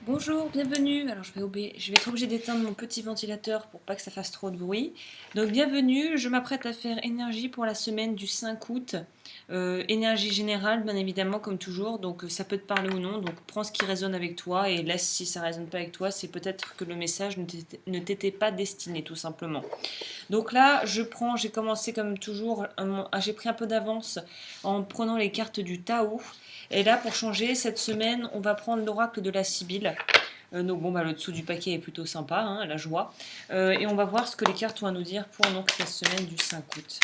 Bonjour, bienvenue. Alors je vais être obligée d'éteindre mon petit ventilateur pour pas que ça fasse trop de bruit. Donc bienvenue, je m'apprête à faire énergie pour la semaine du 5 août. Énergie générale, bien évidemment, comme toujours. Donc ça peut te parler ou non. Donc prends ce qui résonne avec toi et laisse si ça résonne pas avec toi. C'est peut-être que le message ne t'était pas destiné, tout simplement. Donc là, j'ai commencé comme toujours, j'ai pris un peu d'avance en prenant les cartes du Tao. Et là, pour changer, cette semaine, on va prendre l'oracle de la Sibylle. Donc bon, le dessous du paquet est plutôt sympa, hein, la joie. Et on va voir ce que les cartes ont à nous dire pour donc cette semaine du 5 août.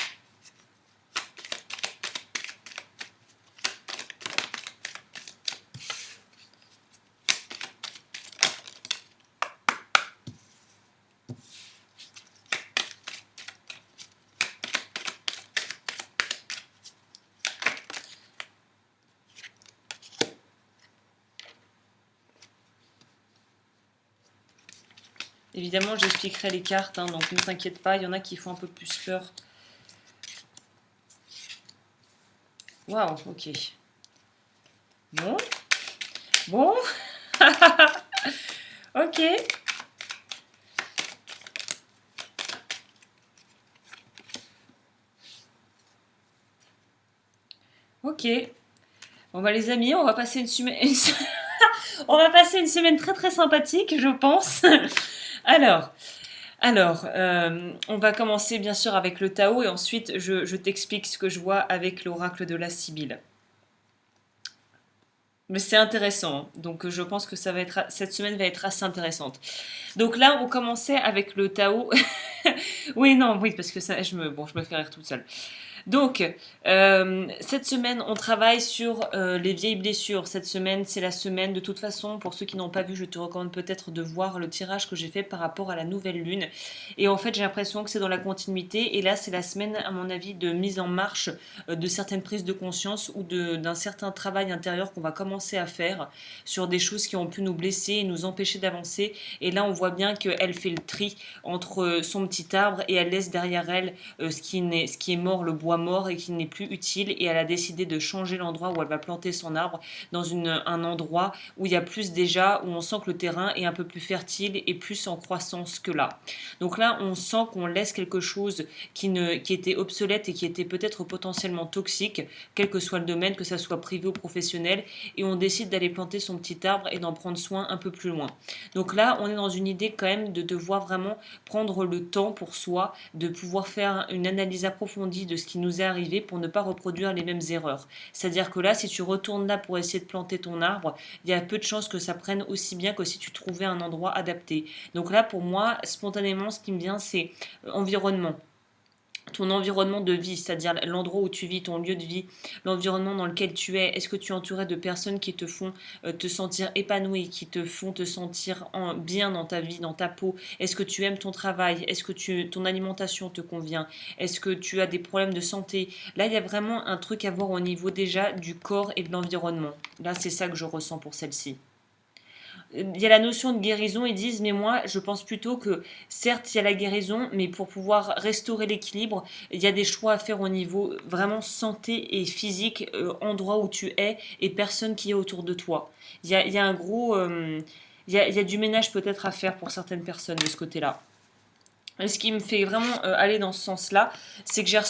Évidemment, j'expliquerai les cartes, hein, donc ne t'inquiète pas, il y en a qui font un peu plus peur. Waouh, ok. Bon, bon, ok. Ok. Bon les amis, on va passer une semaine, on va passer une semaine très très sympathique, je pense. Alors, on va commencer bien sûr avec le Tao et ensuite je t'explique ce que je vois avec l'oracle de la Sibylle. Mais c'est intéressant, hein. Donc je pense que cette semaine va être assez intéressante. Donc là, on commençait avec le Tao. Oui, non, oui, parce que ça, je me fais rire toute seule. Donc, cette semaine, on travaille sur les vieilles blessures. Cette semaine, c'est la semaine. De toute façon, pour ceux qui n'ont pas vu, je te recommande peut-être de voir le tirage que j'ai fait par rapport à la nouvelle lune. Et en fait, j'ai l'impression que c'est dans la continuité. Et là, c'est la semaine, à mon avis, de mise en marche de certaines prises de conscience ou d'un certain travail intérieur qu'on va commencer à faire sur des choses qui ont pu nous blesser et nous empêcher d'avancer. Et là, on voit bien qu'elle fait le tri entre son petit arbre et elle laisse derrière elle ce qui est mort, le bois mort et qui n'est plus utile. Et elle a décidé de changer l'endroit où elle va planter son arbre dans un endroit où il y a plus déjà, où on sent que le terrain est un peu plus fertile et plus en croissance que là. Donc là, on sent qu'on laisse quelque chose qui était obsolète et qui était peut-être potentiellement toxique, quel que soit le domaine, que ça soit privé ou professionnel, et on décide d'aller planter son petit arbre et d'en prendre soin un peu plus loin. Donc là, on est dans une idée quand même de devoir vraiment prendre le temps pour soi, de pouvoir faire une analyse approfondie de ce qui nous est arrivé pour ne pas reproduire les mêmes erreurs. C'est-à-dire que là, si tu retournes là pour essayer de planter ton arbre, il y a peu de chances que ça prenne aussi bien que si tu trouvais un endroit adapté. Donc là, pour moi, spontanément, ce qui me vient, c'est environnement, ton environnement de vie, c'est-à-dire l'endroit où tu vis, ton lieu de vie, l'environnement dans lequel tu es. Est-ce que tu es entouré de personnes qui te font te sentir épanoui, qui te font te sentir bien dans ta vie, dans ta peau? Est-ce que tu aimes ton travail? Est-ce que ton alimentation te convient? Est-ce que tu as des problèmes de santé? Là, il y a vraiment un truc à voir au niveau déjà du corps et de l'environnement. Là, c'est ça que je ressens pour celle-ci. Il y a la notion de guérison, ils disent, mais moi je pense plutôt que certes il y a la guérison, mais pour pouvoir restaurer l'équilibre, il y a des choix à faire au niveau vraiment santé et physique, endroit où tu es et personne qui est autour de toi. Il y a un gros... il y a du ménage peut-être à faire pour certaines personnes de ce côté-là. Et ce qui me fait vraiment aller dans ce sens-là, c'est que j'ai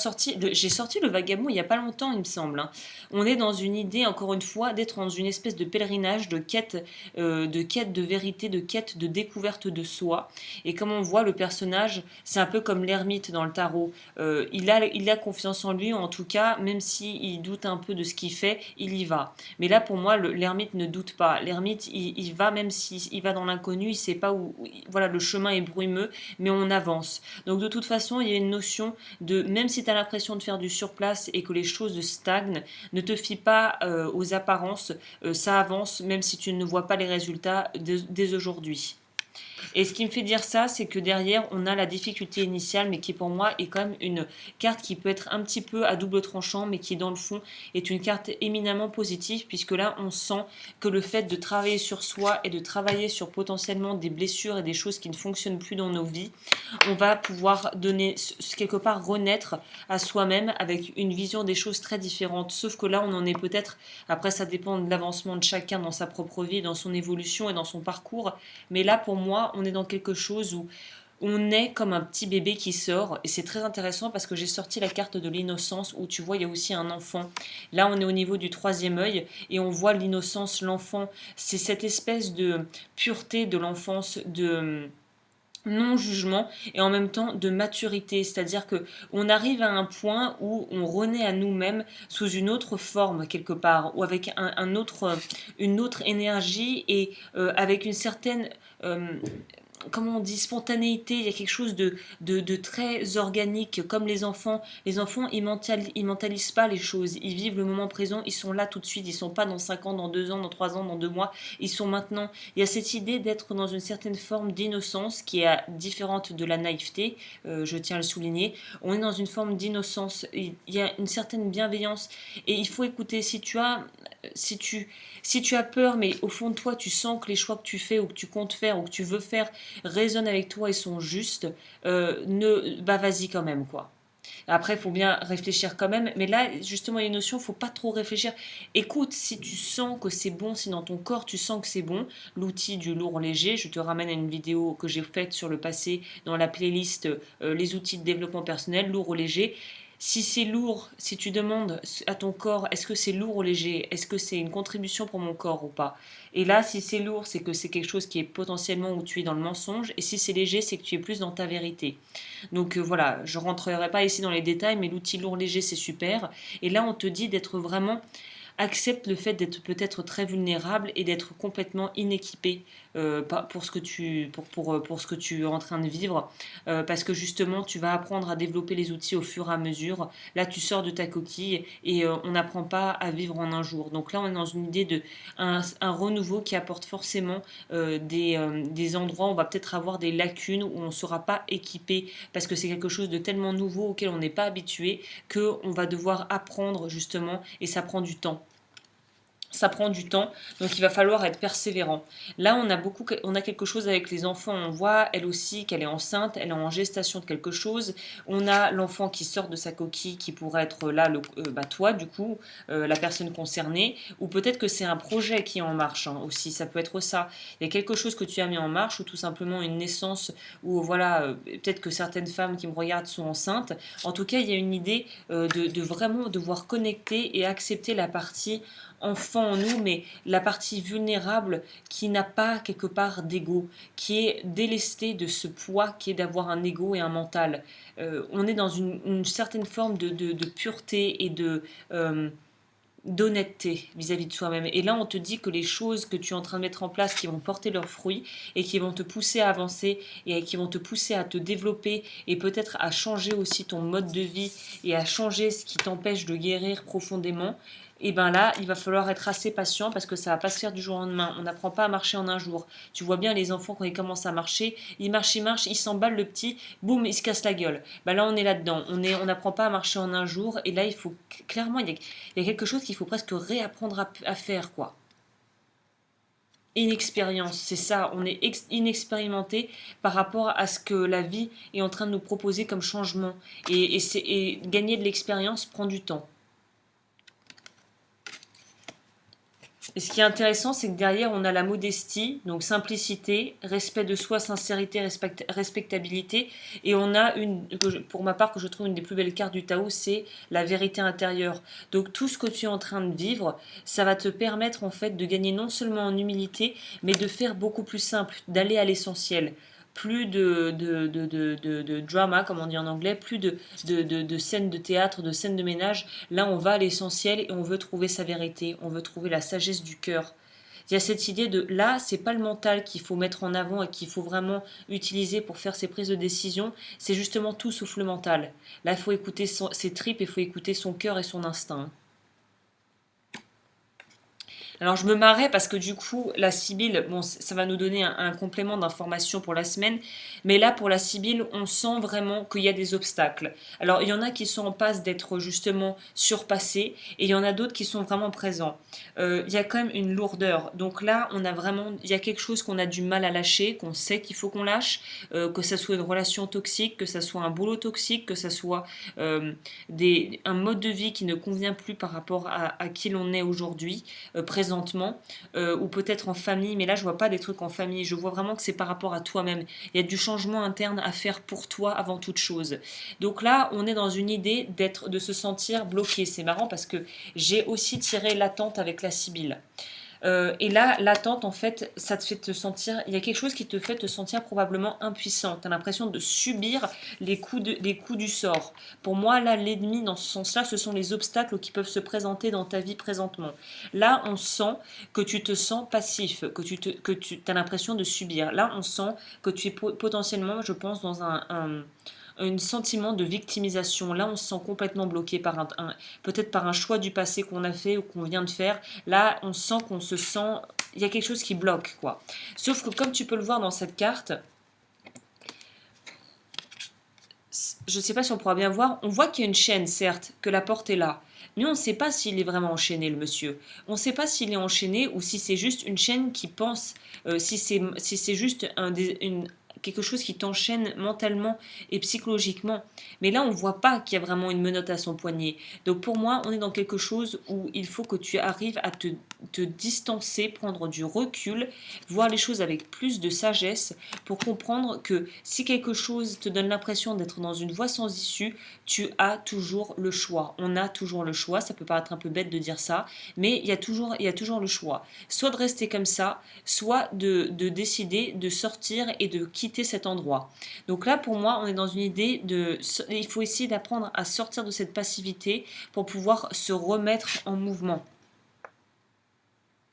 sorti le vagabond il n'y a pas longtemps, il me semble, hein. On est dans une idée, encore une fois, d'être dans une espèce de pèlerinage, de quête de vérité, de quête de découverte de soi. Et comme on voit, le personnage, c'est un peu comme l'ermite dans le tarot. Il a confiance en lui, en tout cas, même s'il doute un peu de ce qu'il fait, il y va. Mais là, pour moi, l'ermite ne doute pas. L'ermite, il va, même s'il va dans l'inconnu, il sait pas où. Voilà, le chemin est brumeux, mais on avance. Donc de toute façon, il y a une notion de, même si tu as l'impression de faire du surplace et que les choses stagnent, ne te fie pas aux apparences, ça avance même si tu ne vois pas les résultats dès aujourd'hui. Et ce qui me fait dire ça, c'est que derrière, on a la difficulté initiale, mais qui pour moi est quand même une carte qui peut être un petit peu à double tranchant, mais qui dans le fond est une carte éminemment positive, puisque là, on sent que le fait de travailler sur soi et de travailler sur potentiellement des blessures et des choses qui ne fonctionnent plus dans nos vies, on va pouvoir donner, quelque part, renaître à soi-même avec une vision des choses très différente. Sauf que là, on en est peut-être, après ça dépend de l'avancement de chacun dans sa propre vie, dans son évolution et dans son parcours, mais là, pour moi, on est dans quelque chose où on est comme un petit bébé qui sort, et c'est très intéressant parce que j'ai sorti la carte de l'innocence où tu vois il y a aussi un enfant. Là on est au niveau du troisième œil et on voit l'innocence, l'enfant, c'est cette espèce de pureté de l'enfance, de non-jugement et en même temps de maturité, c'est-à-dire que on arrive à un point où on renaît à nous-mêmes sous une autre forme quelque part ou avec une autre énergie et avec une certaine comment on dit, spontanéité, il y a quelque chose de très organique, comme les enfants. Les enfants, ils mentalisent pas les choses, ils vivent le moment présent, ils sont là tout de suite, ils sont pas dans 5 ans, dans 2 ans, dans 3 ans, dans 2 mois, ils sont maintenant. Il y a cette idée d'être dans une certaine forme d'innocence qui est différente de la naïveté, je tiens à le souligner. On est dans une forme d'innocence, il y a une certaine bienveillance et il faut écouter si tu, si tu as peur, mais au fond de toi, tu sens que les choix que tu fais ou que tu comptes faire ou que tu veux faire résonnent avec toi et sont justes, bah vas-y quand même, quoi. Après, il faut bien réfléchir quand même. Mais là, justement, les notions, il ne faut pas trop réfléchir. Écoute, si tu sens que c'est bon, si dans ton corps tu sens que c'est bon, l'outil du lourd léger, je te ramène à une vidéo que j'ai faite sur le passé dans la playlist les outils de développement personnel, lourd ou léger. Si c'est lourd, si tu demandes à ton corps, est-ce que c'est lourd ou léger? Est-ce que c'est une contribution pour mon corps ou pas? Et là, si c'est lourd, c'est que c'est quelque chose qui est potentiellement où tu es dans le mensonge. Et si c'est léger, c'est que tu es plus dans ta vérité. Donc voilà, je ne rentrerai pas ici dans les détails, mais l'outil lourd léger, c'est super. Et là, on te dit d'être vraiment accepte le fait d'être peut-être très vulnérable et d'être complètement inéquipé pour pour ce que tu es en train de vivre, parce que justement, tu vas apprendre à développer les outils au fur et à mesure. Là, tu sors de ta coquille et on n'apprend pas à vivre en un jour. Donc là, on est dans une idée de un renouveau qui apporte forcément des endroits où on va peut-être avoir des lacunes, où on ne sera pas équipé, parce que c'est quelque chose de tellement nouveau auquel on n'est pas habitué, qu'on va devoir apprendre justement, et ça prend du temps. Ça prend du temps, donc il va falloir être persévérant. Là, on a quelque chose avec les enfants. On voit elle aussi qu'elle est enceinte, elle est en gestation de quelque chose. On a l'enfant qui sort de sa coquille, qui pourrait être là, toi du coup, la personne concernée, ou peut-être que c'est un projet qui est en marche aussi. Ça peut être ça. Il y a quelque chose que tu as mis en marche, ou tout simplement une naissance, ou voilà, peut-être que certaines femmes qui me regardent sont enceintes. En tout cas, il y a une idée de vraiment devoir connecter et accepter la partie enfant en nous, mais la partie vulnérable qui n'a pas quelque part d'ego, qui est délestée de ce poids qui est d'avoir un ego et un mental. On est dans une certaine forme de pureté et d'honnêteté vis-à-vis de soi-même. Et là, on te dit que les choses que tu es en train de mettre en place qui vont porter leurs fruits et qui vont te pousser à avancer et qui vont te pousser à te développer et peut-être à changer aussi ton mode de vie et à changer ce qui t'empêche de guérir profondément, et bien là, il va falloir être assez patient parce que ça va pas se faire du jour au lendemain. On n'apprend pas à marcher en un jour. Tu vois bien les enfants quand ils commencent à marcher, ils marchent, ils s'emballent le petit, boum, ils se cassent la gueule. Ben là, on est là-dedans. On n'apprend pas à marcher en un jour et là, il faut clairement, il y a quelque chose qu'il faut presque réapprendre à faire, quoi. Inexpérience, c'est ça, on est inexpérimenté par rapport à ce que la vie est en train de nous proposer comme changement. Et gagner de l'expérience prend du temps. Et ce qui est intéressant, c'est que derrière, on a la modestie, donc simplicité, respect de soi, sincérité, respectabilité. Et on a pour ma part, que je trouve une des plus belles cartes du Tao, c'est la vérité intérieure. Donc tout ce que tu es en train de vivre, ça va te permettre en fait de gagner non seulement en humilité, mais de faire beaucoup plus simple, d'aller à l'essentiel. Plus de drama, comme on dit en anglais, plus de scènes de théâtre, de scènes de ménage. Là, on va à l'essentiel et on veut trouver sa vérité, on veut trouver la sagesse du cœur. Il y a cette idée de là, c'est pas le mental qu'il faut mettre en avant et qu'il faut vraiment utiliser pour faire ses prises de décision, c'est justement tout sauf le mental. Là, il faut écouter ses tripes, il faut écouter son cœur et son instinct. Alors je me marrais parce que du coup, la Sibylle, bon, ça va nous donner un complément d'information pour la semaine, mais là pour la Sibylle, on sent vraiment qu'il y a des obstacles. Alors il y en a qui sont en passe d'être justement surpassés et il y en a d'autres qui sont vraiment présents. Il y a quand même une lourdeur. Donc là, on a vraiment, il y a quelque chose qu'on a du mal à lâcher, qu'on sait qu'il faut qu'on lâche, que ça soit une relation toxique, que ça soit un boulot toxique, que ça soit un mode de vie qui ne convient plus par rapport à qui l'on est aujourd'hui, présentement, ou peut-être en famille, mais là je vois pas des trucs en famille, je vois vraiment que c'est par rapport à toi-même. Il y a du changement interne à faire pour toi avant toute chose. Donc là, on est dans une idée de se sentir bloqué. C'est marrant parce que j'ai aussi tiré l'attente avec la Sibylle. Et là, l'attente, en fait, ça te fait te sentir. Il y a quelque chose qui te fait te sentir probablement impuissant. Tu as l'impression de subir les coups du sort. Pour moi, là, l'ennemi, dans ce sens-là, ce sont les obstacles qui peuvent se présenter dans ta vie présentement. Là, on sent que tu te sens passif, que tu as l'impression de subir. Là, on sent que tu es potentiellement, je pense, dans un sentiment de victimisation. Là, on se sent complètement bloqué par peut-être par un choix du passé qu'on a fait ou qu'on vient de faire. Là, on sent qu'on se sent... Il y a quelque chose qui bloque, quoi. Sauf que comme tu peux le voir dans cette carte, je ne sais pas si on pourra bien voir, on voit qu'il y a une chaîne, certes, que la porte est là. Mais on ne sait pas s'il est vraiment enchaîné, le monsieur. On ne sait pas s'il est enchaîné ou si c'est juste une chaîne qui pense, si c'est juste quelque chose qui t'enchaîne mentalement et psychologiquement. Mais là, on ne voit pas qu'il y a vraiment une menotte à son poignet. Donc pour moi, on est dans quelque chose où il faut que tu arrives à te distancer, prendre du recul, voir les choses avec plus de sagesse pour comprendre que si quelque chose te donne l'impression d'être dans une voie sans issue, tu as toujours le choix. On a toujours le choix. Ça peut paraître un peu bête de dire ça, mais il y a toujours le choix. Soit de rester comme ça, soit de décider de sortir et de quitter cet endroit. Donc là, pour moi, on est dans une idée il faut essayer d'apprendre à sortir de cette passivité pour pouvoir se remettre en mouvement.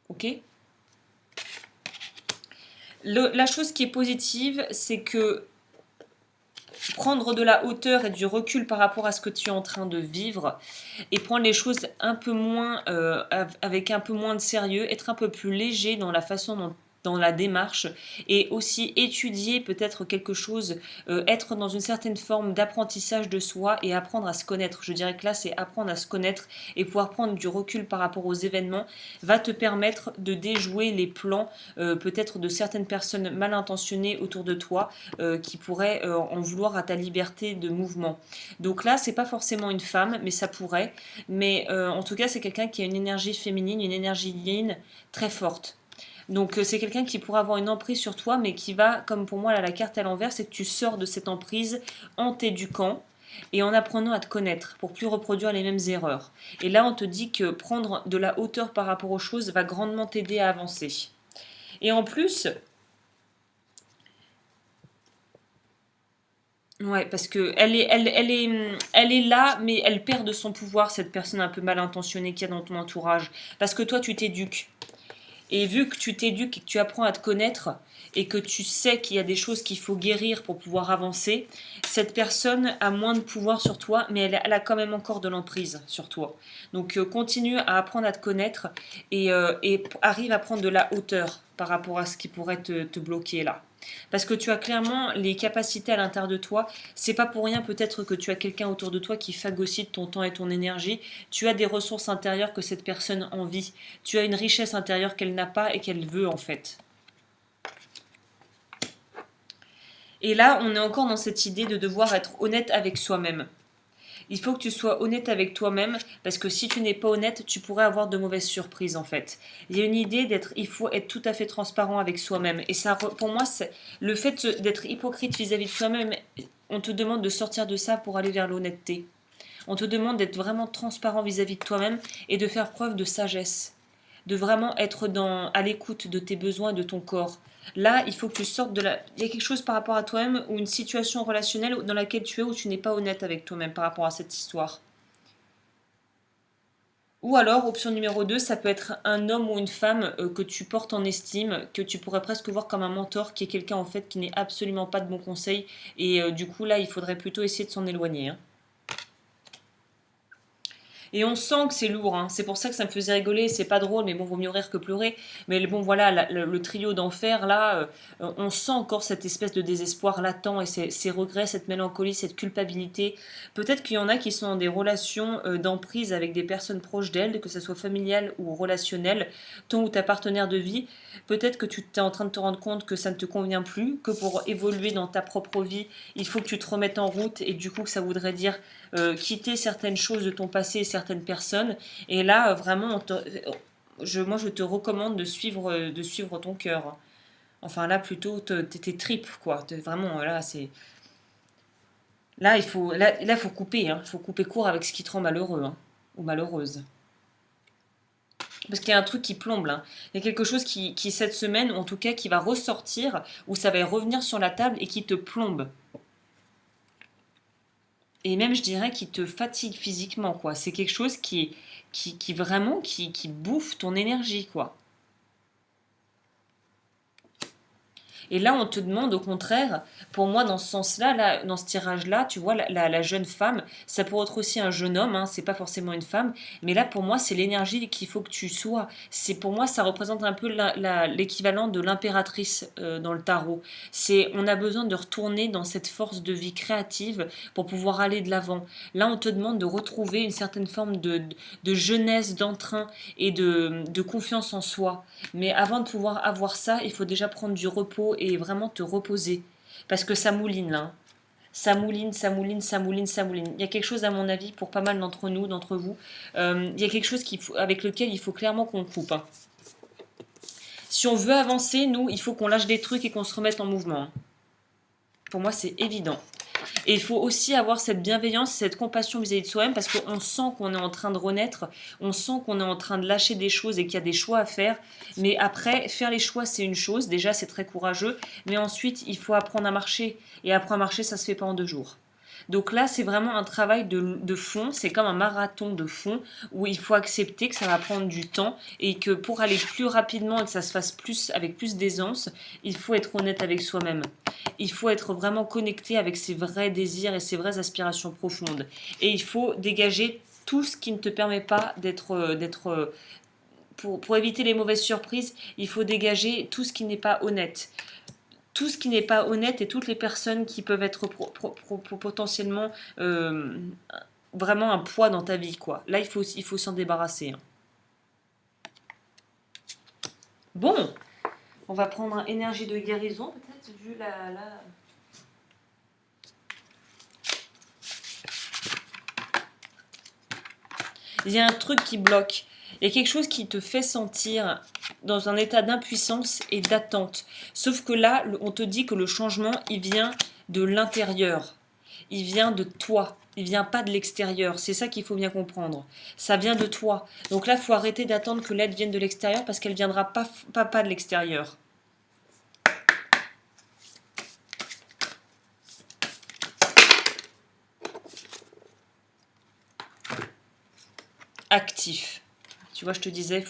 Ok ? La chose qui est positive, c'est que prendre de la hauteur et du recul par rapport à ce que tu es en train de vivre et prendre les choses un peu moins avec un peu moins de sérieux, être un peu plus léger dans la façon dans la démarche et aussi étudier peut-être quelque chose, être dans une certaine forme d'apprentissage de soi et apprendre à se connaître. Je dirais que là, c'est apprendre à se connaître et pouvoir prendre du recul par rapport aux événements va te permettre de déjouer les plans peut-être de certaines personnes mal intentionnées autour de toi qui pourraient en vouloir à ta liberté de mouvement. Donc là, c'est pas forcément une femme, mais ça pourrait. Mais en tout cas, c'est quelqu'un qui a une énergie féminine, une énergie yin très forte. Donc c'est quelqu'un qui pourrait avoir une emprise sur toi, mais qui va, comme pour moi là, la carte à l'envers, c'est que tu sors de cette emprise en t'éduquant et en apprenant à te connaître pour plus reproduire les mêmes erreurs. Et là, on te dit que prendre de la hauteur par rapport aux choses va grandement t'aider à avancer. Et en plus, ouais, parce que elle est là, mais elle perd de son pouvoir, cette personne un peu mal intentionnée qu'il y a dans ton entourage. Parce que toi, tu t'éduques. Et vu que tu t'éduques et que tu apprends à te connaître et que tu sais qu'il y a des choses qu'il faut guérir pour pouvoir avancer, cette personne a moins de pouvoir sur toi, mais elle a quand même encore de l'emprise sur toi. Donc continue à apprendre à te connaître et arrive à prendre de la hauteur par rapport à ce qui pourrait te bloquer là. Parce que tu as clairement les capacités à l'intérieur de toi. C'est pas pour rien peut-être que tu as quelqu'un autour de toi qui phagocyte ton temps et ton énergie. Tu as des ressources intérieures que cette personne envie. Tu as une richesse intérieure qu'elle n'a pas et qu'elle veut en fait. Et là, on est encore dans cette idée de devoir être honnête avec soi-même. Il faut que tu sois honnête avec toi-même parce que si tu n'es pas honnête, tu pourrais avoir de mauvaises surprises en fait. Il y a une idée il faut être tout à fait transparent avec soi-même. Et ça, pour moi, c'est le fait d'être hypocrite vis-à-vis de soi-même. On te demande de sortir de ça pour aller vers l'honnêteté. On te demande d'être vraiment transparent vis-à-vis de toi-même et de faire preuve de sagesse, de vraiment être à l'écoute de tes besoins et de ton corps. Là, il faut que tu sortes de la... Il y a quelque chose par rapport à toi-même ou une situation relationnelle dans laquelle tu es où tu n'es pas honnête avec toi-même par rapport à cette histoire. Ou alors, option numéro 2, ça peut être un homme ou une femme que tu portes en estime, que tu pourrais presque voir comme un mentor, qui est quelqu'un en fait qui n'est absolument pas de bon conseil. Et du coup, là, il faudrait plutôt essayer de s'en éloigner. Hein. Et on sent que c'est lourd, hein. C'est pour ça que ça me faisait rigoler. C'est pas drôle, mais bon, vaut mieux rire que pleurer. Mais bon, voilà, le trio d'enfer, là, on sent encore cette espèce de désespoir latent et ces regrets, cette mélancolie, cette culpabilité. Peut-être qu'il y en a qui sont dans des relations d'emprise avec des personnes proches d'elles, que ce soit familiale ou relationnelle, ton ou ta partenaire de vie. Peut-être que tu es en train de te rendre compte que ça ne te convient plus, que pour évoluer dans ta propre vie, il faut que tu te remettes en route et du coup que ça voudrait dire quitter certaines choses de ton passé et certaines personnes. Et là, vraiment, moi, je te recommande de suivre ton cœur. Enfin, là, plutôt tes tripes, quoi. Vraiment, là, c'est. Là, faut couper, hein. Faut couper court avec ce qui te rend malheureux, hein, ou malheureuse. Parce qu'il y a un truc qui plombe, là. Il y a quelque chose qui, cette semaine, en tout cas, qui va ressortir, ou ça va revenir sur la table et qui te plombe. Et même, je dirais, qui te fatigue physiquement, quoi. C'est quelque chose qui vraiment, qui bouffe ton énergie, quoi. Et là, on te demande au contraire, pour moi, dans ce sens-là, là, dans ce tirage-là, tu vois, la jeune femme, ça pourrait être aussi un jeune homme, hein, c'est pas forcément une femme, mais là, pour moi, c'est l'énergie qu'il faut que tu sois. C'est pour moi, ça représente un peu l'équivalent de l'impératrice dans le tarot. On a besoin de retourner dans cette force de vie créative pour pouvoir aller de l'avant. Là, on te demande de retrouver une certaine forme de jeunesse, d'entrain et de confiance en soi. Mais avant de pouvoir avoir ça, il faut déjà prendre du repos et vraiment te reposer. Parce que ça mouline là, hein. Ça mouline, ça mouline, ça mouline, ça mouline. Il y a quelque chose, à mon avis, pour pas mal d'entre nous, d'entre vous, il y a quelque chose avec lequel il faut clairement qu'on coupe, hein. Si on veut avancer, nous, il faut qu'on lâche des trucs et qu'on se remette en mouvement, hein. Pour moi, c'est évident. Et il faut aussi avoir cette bienveillance, cette compassion vis-à-vis de soi-même parce qu'on sent qu'on est en train de renaître, on sent qu'on est en train de lâcher des choses et qu'il y a des choix à faire. Mais après, faire les choix, c'est une chose. Déjà, c'est très courageux. Mais ensuite, il faut apprendre à marcher. Et apprendre à marcher, ça se fait pas en 2 jours. Donc là, c'est vraiment un travail de fond, c'est comme un marathon de fond où il faut accepter que ça va prendre du temps et que pour aller plus rapidement et que ça se fasse avec plus d'aisance, il faut être honnête avec soi-même. Il faut être vraiment connecté avec ses vrais désirs et ses vraies aspirations profondes. Et il faut dégager tout ce qui ne te permet pas pour éviter les mauvaises surprises, il faut dégager tout ce qui n'est pas honnête. Tout ce qui n'est pas honnête et toutes les personnes qui peuvent être potentiellement vraiment un poids dans ta vie, quoi. Là, il faut s'en débarrasser, hein. Bon, on va prendre un énergie de guérison, peut-être, vu la... Il y a un truc qui bloque. Il y a quelque chose qui te fait sentir dans un état d'impuissance et d'attente. Sauf que là, on te dit que le changement, il vient de l'intérieur. Il vient de toi. Il vient pas de l'extérieur. C'est ça qu'il faut bien comprendre. Ça vient de toi. Donc là, il faut arrêter d'attendre que l'aide vienne de l'extérieur parce qu'elle viendra pas de l'extérieur. Actif. Tu vois, je te disais,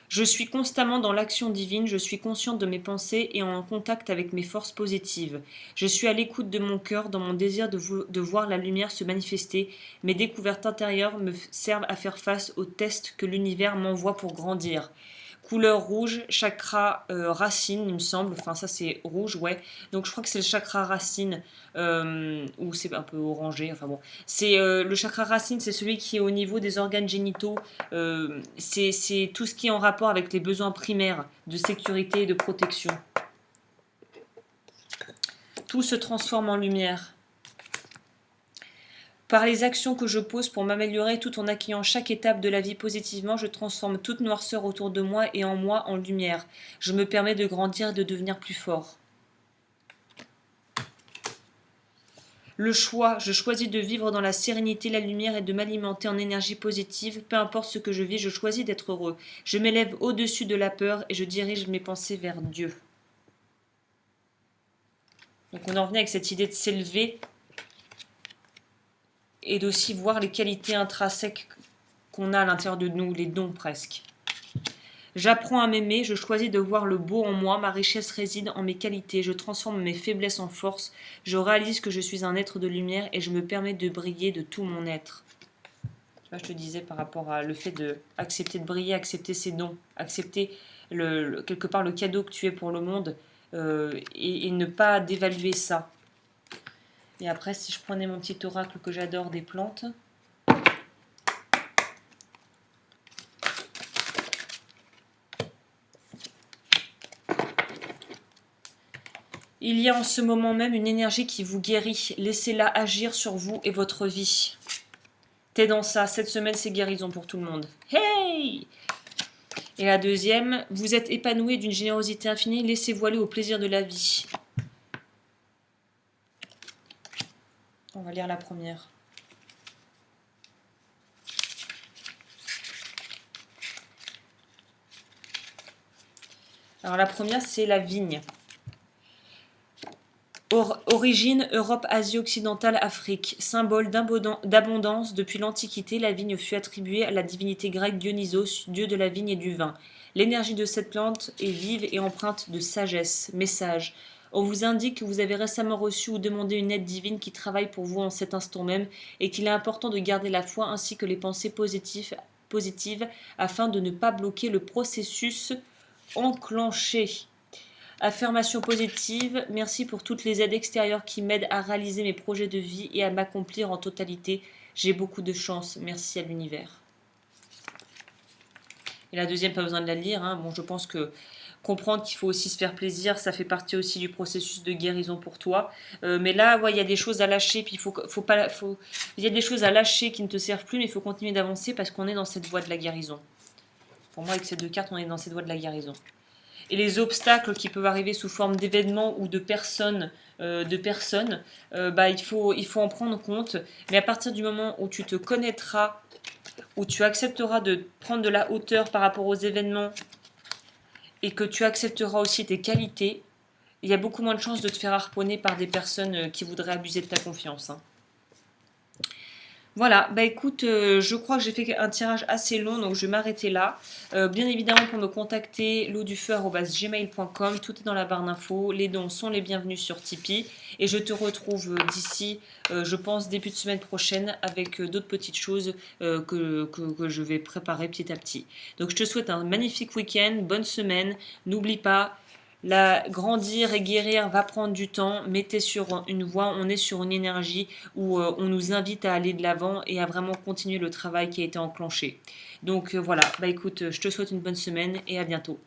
Je suis constamment dans l'action divine, je suis consciente de mes pensées et en contact avec mes forces positives. Je suis à l'écoute de mon cœur dans mon désir de voir la lumière se manifester. Mes découvertes intérieures me servent à faire face aux tests que l'univers m'envoie pour grandir. Couleur rouge, chakra racine, il me semble. Enfin, ça c'est rouge, ouais. Donc je crois que c'est le chakra racine, ou c'est un peu orangé. Enfin bon, c'est le chakra racine, c'est celui qui est au niveau des organes génitaux. C'est tout ce qui est en rapport avec les besoins primaires de sécurité et de protection. Tout se transforme en lumière. Par les actions que je pose pour m'améliorer tout en accueillant chaque étape de la vie positivement, je transforme toute noirceur autour de moi et en moi en lumière. Je me permets de grandir et de devenir plus fort. Le choix, je choisis de vivre dans la sérénité, la lumière et de m'alimenter en énergie positive. Peu importe ce que je vis, je choisis d'être heureux. Je m'élève au-dessus de la peur et je dirige mes pensées vers Dieu. Donc on en revient avec cette idée de s'élever et d'aussi voir les qualités intrinsèques qu'on a à l'intérieur de nous, les dons presque. J'apprends à m'aimer, je choisis de voir le beau en moi, ma richesse réside en mes qualités, je transforme mes faiblesses en force, je réalise que je suis un être de lumière et je me permets de briller de tout mon être. Tu vois, je te disais par rapport à le fait de accepter de briller, accepter ses dons, accepter quelque part le cadeau que tu es pour le monde et ne pas dévaluer ça. Et après, si je prenais mon petit oracle que j'adore des plantes, il y a en ce moment même une énergie qui vous guérit. Laissez-la agir sur vous et votre vie. T'es dans ça. Cette semaine, c'est guérison pour tout le monde. Hey! Et la deuxième, vous êtes épanoui d'une générosité infinie. Laissez-vous aller au plaisir de la vie. On va lire la première. Alors la première, c'est la vigne. Origine, Europe, Asie occidentale, Afrique. Symbole d'abondance, depuis l'Antiquité, la vigne fut attribuée à la divinité grecque Dionysos, dieu de la vigne et du vin. L'énergie de cette plante est vive et empreinte de sagesse. Message. On vous indique que vous avez récemment reçu ou demandé une aide divine qui travaille pour vous en cet instant même et qu'il est important de garder la foi ainsi que les pensées positives afin de ne pas bloquer le processus enclenché. Affirmation positive, merci pour toutes les aides extérieures qui m'aident à réaliser mes projets de vie et à m'accomplir en totalité. J'ai beaucoup de chance, merci à l'univers. Et la deuxième, pas besoin de la lire. Hein. Bon, je pense que comprendre qu'il faut aussi se faire plaisir, ça fait partie aussi du processus de guérison pour toi. Mais là, ouais, il y a des choses à lâcher, puis il y a des choses à lâcher qui ne te servent plus, mais il faut continuer d'avancer parce qu'on est dans cette voie de la guérison. Pour moi, avec ces deux cartes, on est dans cette voie de la guérison. Et les obstacles qui peuvent arriver sous forme d'événements ou de personnes, il faut en prendre compte. Mais à partir du moment où tu te connaîtras, où tu accepteras de prendre de la hauteur par rapport aux événements et que tu accepteras aussi tes qualités, il y a beaucoup moins de chances de te faire harponner par des personnes qui voudraient abuser de ta confiance. Hein. Voilà, bah écoute, je crois que j'ai fait un tirage assez long, donc je vais m'arrêter là. Bien évidemment, pour me contacter, l'eau-du-feu@gmail.com, tout est dans la barre d'infos. Les dons sont les bienvenus sur Tipeee. Et je te retrouve d'ici, je pense, début de semaine prochaine avec d'autres petites choses que je vais préparer petit à petit. Donc je te souhaite un magnifique week-end, bonne semaine. N'oublie pas, grandir et guérir va prendre du temps, mais t'es sur une voie, on est sur une énergie où on nous invite à aller de l'avant et à vraiment continuer le travail qui a été enclenché. Donc voilà, bah écoute, je te souhaite une bonne semaine et à bientôt.